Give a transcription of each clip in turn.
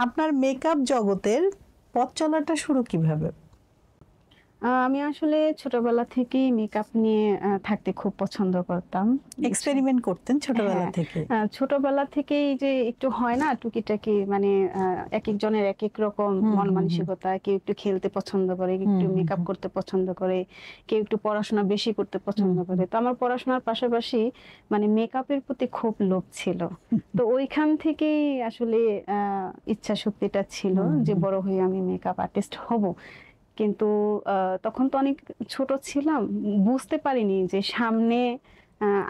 আপনার মেকআপ জগতের পথ চলাটা শুরু কিভাবে? আমি আসলে ছোটবেলা থেকেই মেকআপ নিয়ে থাকতে খুব পছন্দ করতাম। এক্সপেরিমেন্ট করতেন ছোটবেলা হ্যাঁ, থেকে? ছোটবেলা থেকেই যে একটু হয় না টুকিটাকি, মানে একেকজনের একেক রকম মন মানসিকতা। কেউ একটু খেলতে পছন্দ করে, কেউ একটু মেকআপ করতে পছন্দ করে, কেউ একটু পড়াশোনা বেশি করতে পছন্দ করে। তো আমার পড়াশোনার পাশাপাশি মানে মেকআপের প্রতি খুব লোভ ছিল। তো ওইখান থেকেই আসলে ইচ্ছা শক্তিটা ছিল যে বড় হয়ে আমি মেকআপ আর্টিস্ট হব। কিন্তু তখন তো অনেক ছোট ছিলাম, বুঝতে পারিনি যে সামনে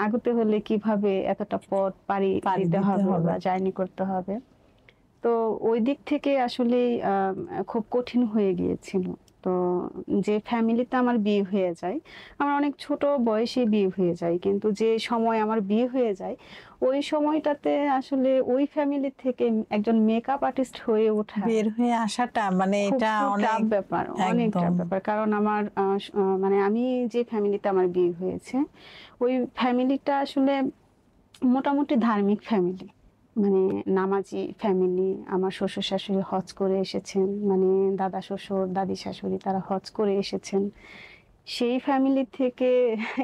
আগাতে হলে কিভাবে এতটা পথ পাড়ি দিতে হবে বা জার্নি করতে হবে। তো ওই দিক থেকে আসলে খুব কঠিন হয়ে গিয়েছিল। তো যে ফ্যামিলিতে আমার বিয়ে হয়ে যায়, আমার অনেক ছোট বয়সে বিয়ে হয়ে যায়, কিন্তু যে সময় আমার বিয়ে হয়ে যায় ওই সময়টাতে আসলে ওই ফ্যামিলি থেকে একজন মেকআপ আর্টিস্ট হয়ে ওঠা, বের হয়ে আসাটা মানে এটা অনেক ব্যাপার, অনেক ব্যাপার। কারণ আমার মানে আমি যে ফ্যামিলিতে আমার বিয়ে হয়েছে ওই ফ্যামিলিটা আসলে মোটামুটি ধার্মিক ফ্যামিলি, মানে নামাজি ফ্যামিলি। আমার শ্বশুর শাশুড়ি হজ করে এসেছেন, মানে দাদা শ্বশুর দাদি শাশুড়ি তারা হজ করে এসেছেন। সেই ফ্যামিলি থেকে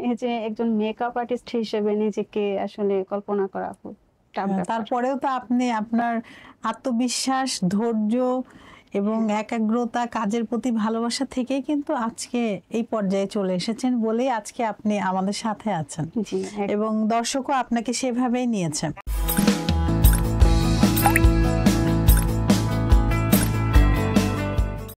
এই যে একজন মেকআপ আর্টিস্ট হিসেবে নিজেকে আসলে কল্পনা করা খুব টাফ ব্যাপার। তারপরেও তো আপনি আপনার আত্মবিশ্বাস, ধৈর্য এবং একাগ্রতা, কাজের প্রতি ভালোবাসা থেকে কিন্তু আজকে এই পর্যায়ে চলে এসেছেন বলেই আজকে আপনি আমাদের সাথে আছেন। জি, এবং দর্শকও আপনাকে সেভাবেই নিয়েছেন।